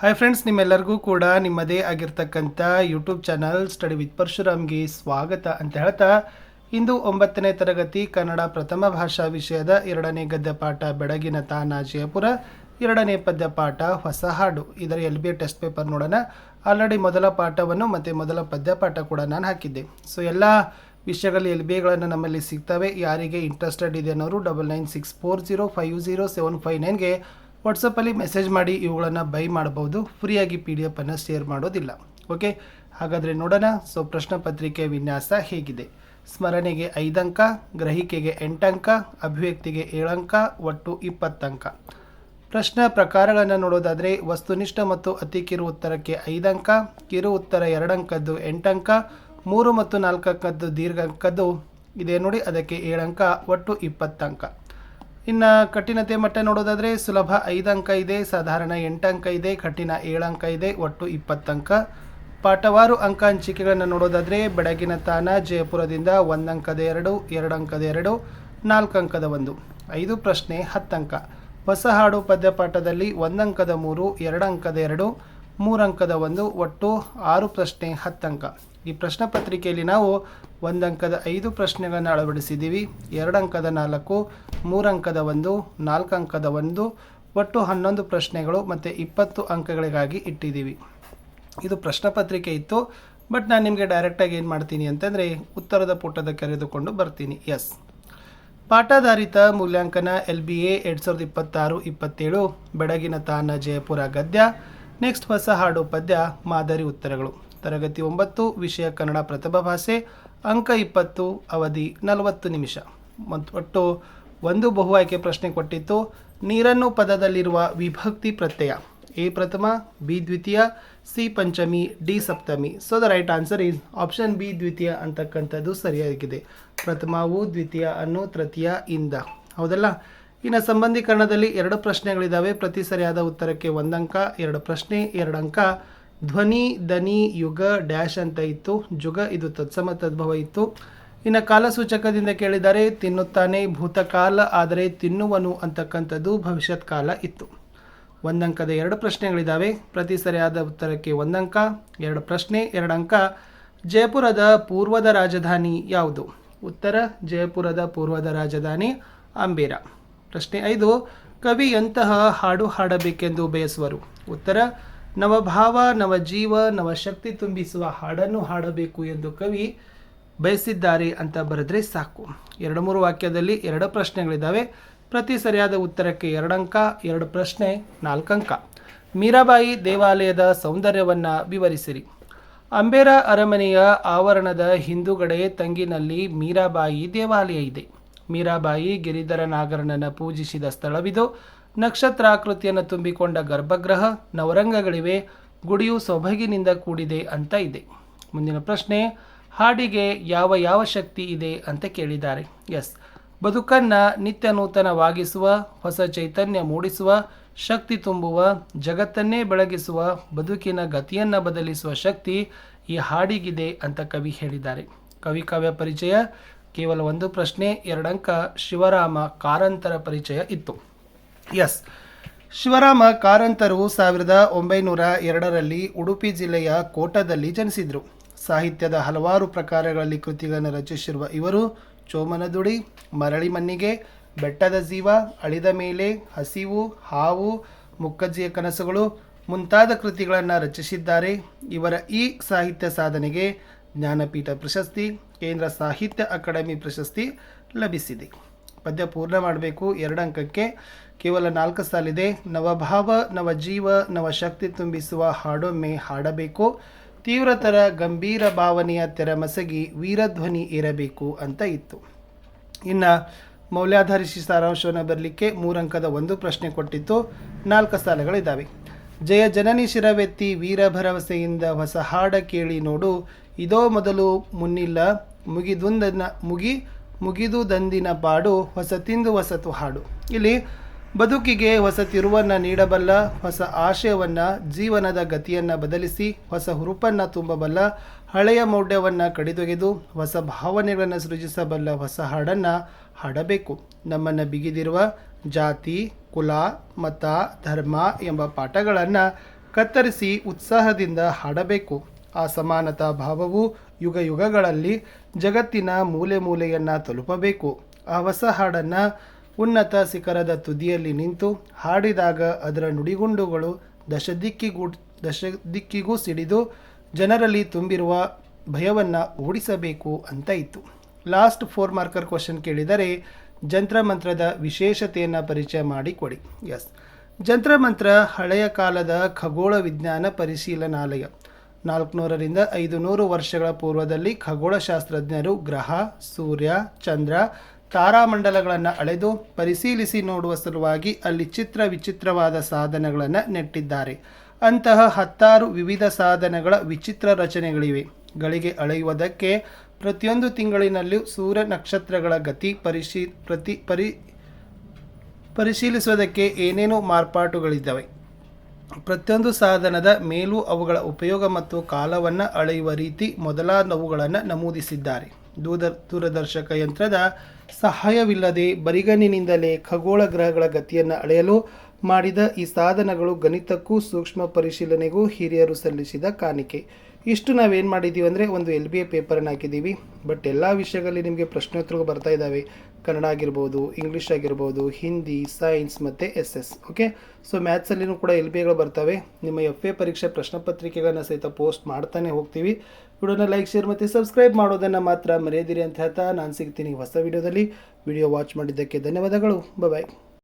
Hi friends, ನಿಮ್ಮೆಲ್ಲರಿಗೂ ಕೂಡ ನಿಮ್ಮದೇ ಆಗಿರ್ತಕ್ಕಂಥ ಯೂಟ್ಯೂಬ್ ಚಾನಲ್ ಸ್ಟಡಿ ವಿತ್ ಪರಶುರಾಮ್ಗೆ ಸ್ವಾಗತ ಅಂತ ಹೇಳ್ತಾ, ಇಂದು 9ನೇ ತರಗತಿ ಕನ್ನಡ ಪ್ರಥಮ ಭಾಷಾ ವಿಷಯದ 2ನೇ ಗದ್ಯ ಪಾಠ ಬೆಳಗಿನ ತಾನ ಜಯಪುರ, 2ನೇ ಪದ್ಯ ಪಾಠ ಹೊಸ ಹಾಡು. ಇದರ LBA ಟೆಸ್ಟ್ ಪೇಪರ್ ನೋಡೋಣ. ಆಲ್ರೆಡಿ ಮೊದಲ ಪಾಠವನ್ನು ಮತ್ತು ಮೊದಲ ಪದ್ಯ ಪಾಠ ಕೂಡ ನಾನು ಹಾಕಿದ್ದೆ. ಸೊ ಎಲ್ಲ ವಿಷಯಗಳಲ್ಲಿ LBAಗಳನ್ನು ನಮ್ಮಲ್ಲಿ ಸಿಗ್ತವೆ. ಯಾರಿಗೆ ಇಂಟ್ರೆಸ್ಟೆಡ್ ಇದೆ ಅನ್ನೋರು 9964050759ಗೆ ವಾಟ್ಸಪ್ಪಲ್ಲಿ ಮೆಸೇಜ್ ಮಾಡಿ ಇವುಗಳನ್ನು ಬೈ ಮಾಡಬಹುದು. ಫ್ರೀಯಾಗಿ PDF ಅನ್ನು ಶೇರ್ ಮಾಡೋದಿಲ್ಲ. ಓಕೆ, ಹಾಗಾದರೆ ನೋಡೋಣ. ಸೊ ಪ್ರಶ್ನೆ ಪತ್ರಿಕೆ ವಿನ್ಯಾಸ ಹೇಗಿದೆ? ಸ್ಮರಣೆಗೆ 5 ಅಂಕ, ಗ್ರಹಿಕೆಗೆ 8 ಅಂಕ, ಅಭಿವ್ಯಕ್ತಿಗೆ 7 ಅಂಕ, ಒಟ್ಟು 20 ಅಂಕ. ಪ್ರಶ್ನೆ ಪ್ರಕಾರಗಳನ್ನು ನೋಡೋದಾದರೆ ವಸ್ತುನಿಷ್ಠ ಮತ್ತು ಅತಿ ಕಿರು ಉತ್ತರಕ್ಕೆ 5 ಅಂಕ, ಕಿರು ಉತ್ತರ 2 ಅಂಕದ್ದು 8 ಅಂಕ, 3 ಮತ್ತು 4 ಅಂಕದ್ದು ದೀರ್ಘ ಅಂಕದ್ದು ಇದೆ ನೋಡಿ, ಅದಕ್ಕೆ 7 ಅಂಕ, ಒಟ್ಟು 20 ಅಂಕ. ಇನ್ನು ಕಠಿಣತೆ ಮಟ್ಟ ನೋಡೋದಾದರೆ ಸುಲಭ 5 ಅಂಕ ಇದೆ, ಸಾಧಾರಣ 8 ಅಂಕ ಇದೆ, ಕಠಿಣ 7 ಅಂಕ ಇದೆ, ಒಟ್ಟು 20 ಅಂಕ. ಪಾಠವಾರು ಅಂಕ ಹಂಚಿಕೆಗಳನ್ನು ನೋಡೋದಾದರೆ ಬೆಳಗಿನ ತಾನ ಜಯಪುರದಿಂದ 1 ಅಂಕದ 2, 2 ಅಂಕದ 2, 4 ಅಂಕದ 1, 5 ಪ್ರಶ್ನೆ 10 ಅಂಕ. ಹೊಸ ಹಾಡು ಪದ್ಯಪಾಠದಲ್ಲಿ 1 ಅಂಕದ 3, 2 ಅಂಕದ 2, 3 ಅಂಕದ 1, ಒಟ್ಟು 6 ಪ್ರಶ್ನೆ 10 ಅಂಕ. ಈ ಪ್ರಶ್ನೆ ಪತ್ರಿಕೆಯಲ್ಲಿ ನಾವು 1 ಅಂಕದ 5 ಪ್ರಶ್ನೆಗಳನ್ನು ಅಳವಡಿಸಿದ್ದೀವಿ, 2 ಅಂಕದ 4, 3 ಅಂಕದ 1, 4 ಅಂಕದ 1, ಒಟ್ಟು 11 ಪ್ರಶ್ನೆಗಳು ಮತ್ತು 20 ಅಂಕಗಳಿಗಾಗಿ ಇಟ್ಟಿದ್ದೀವಿ. ಇದು ಪ್ರಶ್ನೆ ಪತ್ರಿಕೆ ಇತ್ತು. ಬಟ್ ನಾನು ನಿಮಗೆ ಡೈರೆಕ್ಟಾಗಿ ಏನು ಮಾಡ್ತೀನಿ ಅಂತಂದರೆ ಉತ್ತರದ ಪುಟದ ಕರೆದುಕೊಂಡು ಬರ್ತೀನಿ. ಎಸ್, ಪಾಠಾಧಾರಿತ ಮೂಲ್ಯಾಂಕನ LBA 2026-27 ಬೆಳಗಿನ ತಾನ ಜಯಪುರ ಗದ್ಯ. ನೆಕ್ಸ್ಟ್ ಹೊಸ ಹಾಡು ಪದ್ಯ ಮಾದರಿ ಉತ್ತರಗಳು. ತರಗತಿ 9, ವಿಷಯ ಕನ್ನಡ ಪ್ರಥಮ ಭಾಷೆ, ಅಂಕ 20, ಅವಧಿ 40 ನಿಮಿಷ. ಮತ್ತು ಒಟ್ಟು 1 ಬಹು ಆಯ್ಕೆ ಪ್ರಶ್ನೆ ಕೊಟ್ಟಿತ್ತು. ನೀರನ್ನು ಪದದಲ್ಲಿರುವ ವಿಭಕ್ತಿ ಪ್ರತ್ಯಯ A ಪ್ರಥಮ, B ದ್ವಿತೀಯ, C Panchami, D Saptami. So the right answer is option B ದ್ವಿತೀಯ ಅಂತಕ್ಕಂಥದ್ದು ಸರಿಯಾಗಿದೆ. ಪ್ರಥಮವು ದ್ವಿತೀಯ ಅನ್ನು ತೃತೀಯ ಇಂದ, ಹೌದಲ್ಲ. ಇನ್ನು ಸಂಬಂಧೀಕರಣದಲ್ಲಿ 2 ಪ್ರಶ್ನೆಗಳಿದ್ದಾವೆ. ಪ್ರತಿ ಸರಿಯಾದ ಉತ್ತರಕ್ಕೆ 1 ಅಂಕ, 2 ಪ್ರಶ್ನೆ 2 ಅಂಕ. ಧ್ವನಿ, ದನಿ, ಯುಗ, ಡ್ಯಾಶ್ ಅಂತ ಇತ್ತು. ಜುಗ ಇದು ತತ್ಸಮ ತದ್ಭವ ಇತ್ತು. ಇನ್ನು ಕಾಲಸೂಚಕದಿಂದ ಕೇಳಿದರೆ ತಿನ್ನುತ್ತಾನೆ ಭೂತಕಾಲ, ಆದರೆ ತಿನ್ನುವನು ಅಂತಕ್ಕಂಥದ್ದು ಭವಿಷ್ಯತ್ ಕಾಲ ಇತ್ತು. 1 ಅಂಕದ 2 ಪ್ರಶ್ನೆಗಳಿದ್ದಾವೆ. ಪ್ರತಿ ಸರಿಯಾದ ಉತ್ತರಕ್ಕೆ 1 ಅಂಕ, 2 ಪ್ರಶ್ನೆ 2 ಅಂಕ. ಜಯಪುರದ ಪೂರ್ವದ ರಾಜಧಾನಿ ಯಾವುದು? ಉತ್ತರ ಜಯಪುರದ ಪೂರ್ವದ ರಾಜಧಾನಿ ಅಂಬೇರ. ಪ್ರಶ್ನೆ 5, ಕವಿ ಎಂತಹ ಹಾಡು ಹಾಡಬೇಕೆಂದು ಬಯಸುವರು? ಉತ್ತರ ನವಭಾವ, ನವಜೀವ, ನವಶಕ್ತಿ ತುಂಬಿಸುವ ಹಾಡನ್ನು ಹಾಡಬೇಕು ಎಂದು ಕವಿ ಬಯಸಿದ್ದಾರೆ ಅಂತ ಬರೆದ್ರೆ ಸಾಕು. 2-3 ವಾಕ್ಯದಲ್ಲಿ 2 ಪ್ರಶ್ನೆಗಳಿದ್ದಾವೆ. ಪ್ರತಿ ಸರಿಯಾದ ಉತ್ತರಕ್ಕೆ 2 ಅಂಕ, 2 ಪ್ರಶ್ನೆ 4 ಅಂಕ. ಮೀರಾಬಾಯಿ ದೇವಾಲಯದ ಸೌಂದರ್ಯವನ್ನು ವಿವರಿಸಿರಿ. ಅಂಬೇರ ಅರಮನೆಯ ಆವರಣದ ಹಿಂದುಗಡೆ ತಂಗಿನಲ್ಲಿ ಮೀರಾಬಾಯಿ ದೇವಾಲಯ ಇದೆ. ಮೀರಾಬಾಯಿ ಗಿರಿಧರ ನಾಗರನನ್ನು ಪೂಜಿಸಿದ ಸ್ಥಳವಿದು. ನಕ್ಷತ್ರಾಕೃತಿಯನ್ನು ತುಂಬಿಕೊಂಡ ಗರ್ಭಗೃಹ, ನವರಂಗಗಳಿವೆ, ಗುಡಿಯು ಸೊಬಗಿನಿಂದ ಕೂಡಿದೆ ಅಂತ ಇದೆ. ಮುಂದಿನ ಪ್ರಶ್ನೆ, ಹಾಡಿಗೆ ಯಾವ ಯಾವ ಶಕ್ತಿ ಇದೆ ಅಂತ ಕೇಳಿದ್ದಾರೆ. ಎಸ್, ಬದುಕನ್ನು ನಿತ್ಯ ನೂತನವಾಗಿಸುವ, ಹೊಸ ಚೈತನ್ಯ ಮೂಡಿಸುವ, ಶಕ್ತಿ ತುಂಬುವ, ಜಗತ್ತನ್ನೇ ಬೆಳಗಿಸುವ, ಬದುಕಿನ ಗತಿಯನ್ನು ಬದಲಿಸುವ ಶಕ್ತಿ ಈ ಹಾಡಿಗಿದೆ ಅಂತ ಕವಿ ಹೇಳಿದ್ದಾರೆ. ಕವಿ ಕಾವ್ಯ ಪರಿಚಯ ಕೇವಲ 1 ಪ್ರಶ್ನೆ 2 ಅಂಕ. ಶಿವರಾಮ ಕಾರಂತರ ಪರಿಚಯ ಇತ್ತು. ಎಸ್, ಶಿವರಾಮ ಕಾರಂತರು 1902ರಲ್ಲಿ ಉಡುಪಿ ಜಿಲ್ಲೆಯ ಕೋಟದಲ್ಲಿ ಜನಿಸಿದರು. ಸಾಹಿತ್ಯದ ಹಲವಾರು ಪ್ರಕಾರಗಳಲ್ಲಿ ಕೃತಿಗಳನ್ನು ರಚಿಸಿರುವ ಇವರು ಚೋಮನದುಡಿ, ಮರಳಿ ಮಣ್ಣಿಗೆ, ಬೆಟ್ಟದ ಜೀವ, ಅಳಿದ ಮೇಲೆ, ಹಸಿವು, ಹಾವು, ಮುಕ್ಕಜ್ಜಿಯ ಕನಸುಗಳು ಮುಂತಾದ ಕೃತಿಗಳನ್ನು ರಚಿಸಿದ್ದಾರೆ. ಇವರ ಈ ಸಾಹಿತ್ಯ ಸಾಧನೆಗೆ ಜ್ಞಾನಪೀಠ ಪ್ರಶಸ್ತಿ, ಕೇಂದ್ರ ಸಾಹಿತ್ಯ ಅಕಾಡೆಮಿ ಪ್ರಶಸ್ತಿ ಲಭಿಸಿದೆ. ಪದ್ಯ ಪೂರ್ಣ ಮಾಡಬೇಕು. 2 ಅಂಕಕ್ಕೆ ಕೇವಲ 4 ಸಾಲಿದೆ. ನವಭಾವ, ನವಜೀವ, ನವಶಕ್ತಿ ತುಂಬಿಸುವ ಹಾಡೊಮ್ಮೆ ಹಾಡಬೇಕು. ತೀವ್ರತರ ಗಂಭೀರ ಭಾವನೆಯ ತೆರಮಸಗಿ ವೀರಧ್ವನಿ ಇರಬೇಕು ಅಂತ ಇತ್ತು. ಇನ್ನು ಮೌಲ್ಯಾಧಾರಿಸಿ ಸಾರಾಂಶವನ್ನು ಬರಲಿಕ್ಕೆ 3 ಅಂಕದ 1 ಪ್ರಶ್ನೆ ಕೊಟ್ಟಿತ್ತು. 4 ಸಾಲುಗಳಿದ್ದಾವೆ. ಜಯ ಜನನಿ ಶಿರವೆತ್ತಿ ವೀರ ಭರವಸೆಯಿಂದ ಹೊಸ ಹಾಡ ಕೇಳಿ ನೋಡು, ಇದೋ ಮೊದಲು ಮುನ್ನಿಲ್ಲ ಮುಗಿದುದಂದಿನ ಪಾಡು, ಹೊಸ ತಿಂದು ಹೊಸತು ಹಾಡು. ಇಲ್ಲಿ ಬದುಕಿಗೆ ಹೊಸ ತಿರುವನ್ನು ನೀಡಬಲ್ಲ, ಹೊಸ ಆಶಯವನ್ನು, ಜೀವನದ ಗತಿಯನ್ನು ಬದಲಿಸಿ ಹೊಸ ಹುರುಪನ್ನು ತುಂಬಬಲ್ಲ, ಹಳೆಯ ಮೌಢ್ಯವನ್ನು ಕಡಿದೊಗೆದು ಹೊಸ ಭಾವನೆಗಳನ್ನು ಸೃಜಿಸಬಲ್ಲ ಹೊಸ ಹಾಡನ್ನು ಹಾಡಬೇಕು. ನಮ್ಮನ್ನು ಬಿಗಿದಿರುವ ಜಾತಿ, ಕುಲ, ಮತ, ಧರ್ಮ ಎಂಬ ಪಾಠಗಳನ್ನು ಕತ್ತರಿಸಿ ಉತ್ಸಾಹದಿಂದ ಹಾಡಬೇಕು. ಆ ಸಮಾನತಾ ಭಾವವು ಯುಗ ಯುಗಗಳಲ್ಲಿ ಜಗತ್ತಿನ ಮೂಲೆ ಮೂಲೆಯನ್ನು ತಲುಪಬೇಕು. ಆ ಹೊಸ ಹಾಡನ್ನು ಉನ್ನತ ಶಿಖರದ ತುದಿಯಲ್ಲಿ ನಿಂತು ಹಾಡಿದಾಗ ಅದರ ನುಡಿಗುಂಡುಗಳು ದಶದಿಕ್ಕಿಗೂ ಸಿಡಿದು ಜನರಲ್ಲಿ ತುಂಬಿರುವ ಭಯವನ್ನು ಓಡಿಸಬೇಕು ಅಂತ ಇತ್ತು. ಲಾಸ್ಟ್ 4 ಮಾರ್ಕರ್ ಕ್ವಶನ್ ಕೇಳಿದರೆ ಜಂತ್ರಮಂತ್ರದ ವಿಶೇಷತೆಯನ್ನು ಪರಿಚಯ ಮಾಡಿಕೊಡಿ. ಎಸ್, ಜಂತ್ರಮಂತ್ರ ಹಳೆಯ ಕಾಲದ ಖಗೋಳ ವಿಜ್ಞಾನ ಪರಿಶೀಲನಾಲಯ. 400ರಿಂದ 500 ವರ್ಷಗಳ ಪೂರ್ವದಲ್ಲಿ ಖಗೋಳಶಾಸ್ತ್ರಜ್ಞರು ಗ್ರಹ, ಸೂರ್ಯ, ಚಂದ್ರ, ತಾರಾಮಂಡಲಗಳನ್ನು ಅಳೆದು ಪರಿಶೀಲಿಸಿ ನೋಡುವ ಸಲುವಾಗಿ ಅಲ್ಲಿ ವಿಚಿತ್ರವಾದ ಸಾಧನಗಳನ್ನು ನೆಟ್ಟಿದ್ದಾರೆ. ಅಂತಹ 10 ವಿವಿಧ ಸಾಧನಗಳ ವಿಚಿತ್ರ ರಚನೆಗಳಿವೆ. ಗಳಿಗೆ ಅಳೆಯುವುದಕ್ಕೆ ಪ್ರತಿಯೊಂದು ತಿಂಗಳಿನಲ್ಲೂ ಸೂರ್ಯ ನಕ್ಷತ್ರಗಳ ಗತಿ ಪರಿಶೀಲಿಸುವುದಕ್ಕೆ ಏನೇನು ಮಾರ್ಪಾಟುಗಳಿದ್ದಾವೆ. ಪ್ರತಿಯೊಂದು ಸಾಧನದ ಮೇಲೂ ಅವುಗಳ ಉಪಯೋಗ ಮತ್ತು ಕಾಲವನ್ನು ಅಳೆಯುವ ರೀತಿ ಮೊದಲಾದವುಗಳನ್ನು ನಮೂದಿಸಿದ್ದಾರೆ. ದೂರದರ್ಶಕ ಯಂತ್ರದ ಸಹಾಯವಿಲ್ಲದೆ ಬರಿಗಣ್ಣಿನಿಂದಲೇ ಖಗೋಳ ಗ್ರಹಗಳ ಗತಿಯನ್ನು ಅಳೆಯಲು ಮಾಡಿದ ಈ ಸಾಧನಗಳು ಗಣಿತಕ್ಕೂ ಸೂಕ್ಷ್ಮ ಪರಿಶೀಲನೆಗೂ ಹಿರಿಯರು ಸಲ್ಲಿಸಿದ ಕಾಣಿಕೆ. ಇಷ್ಟು ನಾವೇನು ಮಾಡಿದ್ದೀವಿ ಅಂದರೆ ಒಂದು LBA ಪೇಪರನ್ನು ಹಾಕಿದ್ದೀವಿ. ಬಟ್ ಎಲ್ಲ ವಿಷಯಗಳಲ್ಲಿ ನಿಮಗೆ ಪ್ರಶ್ನೋತ್ತರಗಳು ಬರ್ತಾ ಇದ್ದಾವೆ. ಕನ್ನಡ ಆಗಿರ್ಬೋದು, ಇಂಗ್ಲೀಷ್ ಆಗಿರ್ಬೋದು, ಹಿಂದಿ, ಸೈನ್ಸ್ ಮತ್ತು SS. ಓಕೆ, ಸೊ ಮ್ಯಾಥ್ಸಲ್ಲಿನೂ ಕೂಡ LBAಗಳು ಬರ್ತವೆ. ನಿಮ್ಮ FA ಪರೀಕ್ಷೆ ಪ್ರಶ್ನೆ ಪತ್ರಿಕೆಗಳನ್ನು ಸಹಿತ ಪೋಸ್ಟ್ ಮಾಡ್ತಾನೆ ಹೋಗ್ತೀವಿ. ವಿಡಿಯೋನ ಲೈಕ್, ಶೇರ್ ಮತ್ತು ಸಬ್ಸ್ಕ್ರೈಬ್ ಮಾಡೋದನ್ನು ಮಾತ್ರ ಮರೆಯದಿರಿ ಅಂತ ಹೇಳ್ತಾ ನಾನು ಸಿಗ್ತೀನಿ ಹೊಸ ವಿಡಿಯೋದಲ್ಲಿ. ವಿಡಿಯೋ ವಾಚ್ ಮಾಡಿದ್ದಕ್ಕೆ ಧನ್ಯವಾದಗಳು. ಬಾಯ್.